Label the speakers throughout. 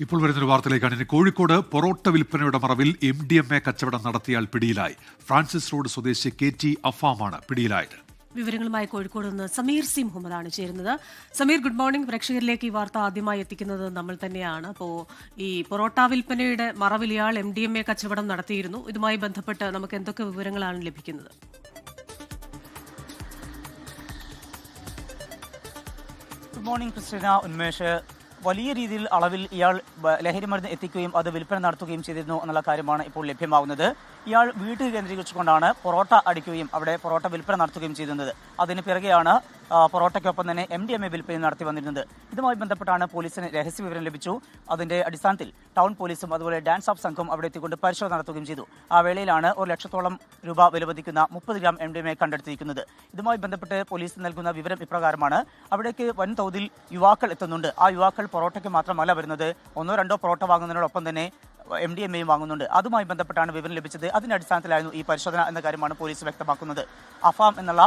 Speaker 1: ഇപ്പോൾ വരുന്നൊരു വാർത്തയിലേക്കാണ്. ഇനി കോഴിക്കോട് പൊറോട്ട വിൽപ്പനയുടെ മറവിൽ MDMA കച്ചവടം നടത്തിയാൽ പിടിയിലായി. ഫ്രാൻസിസ് റോഡ് സ്വദേശി KT അഫാമാണ് പിടിയിലായത്.
Speaker 2: വിവരങ്ങളുമായി കോഴിക്കോട് നിന്ന് സമീർ സി മുഹമ്മദാണ് ചേരുന്നത്. Sameer, good morning. പ്രേക്ഷകരിലേക്ക് ഈ വാർത്ത ആദ്യമായി എത്തിക്കുന്നത് നമ്മൾ തന്നെയാണ്. അപ്പോൾ ഈ പൊറോട്ട വിൽപ്പനയുടെ മറവിൽ ഇയാൾ MDMA കച്ചവടം നടത്തിയിരുന്നു. ഇതുമായി ബന്ധപ്പെട്ട് നമുക്ക് എന്തൊക്കെ വിവരങ്ങളാണ് ലഭിക്കുന്നത്?
Speaker 3: Good morning Christina, Unmesh. വലിയ രീതിയിൽ അളവിൽ ഇയാൾ ലഹരി മരുന്ന് എത്തിക്കുകയും അത് വിൽപ്പന നടത്തുകയും ചെയ്തിരുന്നു എന്നുള്ള കാര്യമാണ് ഇപ്പോൾ ലഭ്യമാകുന്നത്. ഇയാൾ വീട്ടിൽ കേന്ദ്രീകരിച്ചുകൊണ്ടാണ് പൊറോട്ട അടിക്കുകയും അവിടെ പൊറോട്ട വിൽപ്പന നടത്തുകയും ചെയ്തിരുന്നത്. അതിന് പിറകെയാണ് പൊറോട്ടയ്ക്കൊപ്പം തന്നെ MDMA വിൽപ്പന നടത്തി വന്നിരുന്നത്. ഇതുമായി ബന്ധപ്പെട്ടാണ് പോലീസിന് രഹസ്യവിവരം ലഭിച്ചു. അതിന്റെ അടിസ്ഥാനത്തിൽ ടൗൺ പോലീസും അതുപോലെ ഡാൻസ് ഓഫ് സംഘം അവിടെ എത്തിക്കൊണ്ട് പരിശോധന നടത്തുകയും ചെയ്തു. ആ വേളയിലാണ് 1 ലക്ഷത്തോളം രൂപ വിലമതിക്കുന്ന 30 ഗ്രാം MDMA കണ്ടെടുത്തിരിക്കുന്നത്. ഇതുമായി ബന്ധപ്പെട്ട് പോലീസ് നൽകുന്ന വിവരം ഇപ്രകാരമാണ്. അവിടേക്ക് വൻതോതിൽ യുവാക്കൾ എത്തുന്നുണ്ട്. ആ യുവാക്കൾ പൊറോട്ടയ്ക്ക് മാത്രമല്ല വരുന്നത്, 1-2 പൊറോട്ട വാങ്ങുന്നതിനോടൊപ്പം തന്നെ MDMAയും വാങ്ങുന്നുണ്ട്. അതുമായി ബന്ധപ്പെട്ടാണ് വിവരം ലഭിച്ചത്. അതിന്റെ അടിസ്ഥാനത്തിലായിരുന്നു ഈ പരിശോധന എന്ന കാര്യമാണ് പോലീസ് വ്യക്തമാക്കുന്നത്. അഫാം എന്നുള്ള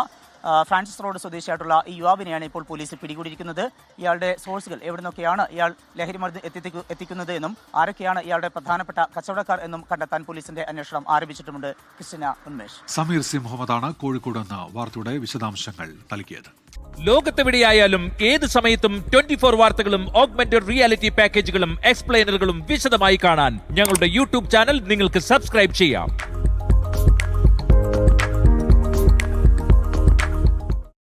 Speaker 3: ഫ്രാൻസിസ് റോഡ് സ്വദേശിയായിട്ടുള്ള ഈ യുവാവിനെയാണ് ഇപ്പോൾ പോലീസ് പിടികൂടിയിരിക്കുന്നത്. ഇയാളുടെ സോഴ്സുകൾ എവിടെ നിന്നൊക്കെയാണ് ഇയാൾ ലഹരി മരുന്ന് എത്തിക്കുന്നത് എന്നും ആരൊക്കെയാണ് ഇയാളുടെ പ്രധാനപ്പെട്ട കച്ചവടക്കാർ എന്നും കണ്ടെത്താൻ പോലീസിന്റെ അന്വേഷണം ആരംഭിച്ചിട്ടുമുണ്ട്. ക്രിസ്റ്റീന, ഉന്മേഷ്.
Speaker 1: സമീർ സി മുഹമ്മദാണ് കോഴിക്കോട് നിന്ന് വാർത്തയുടെ വിശദാംശങ്ങൾ നൽകിയത്.
Speaker 4: ലോകത്തെവിടെയായാലും ഏത് സമയത്തും 24 വാർത്തകളും ഓഗ്മെന്റഡ് റിയാലിറ്റി പാക്കേജുകളും എക്സ്പ്ലെയിനറുകളും വിശദമായി കാണാൻ ഞങ്ങളുടെ യൂട്യൂബ് ചാനൽ നിങ്ങൾക്ക് സബ്സ്ക്രൈബ് ചെയ്യാം.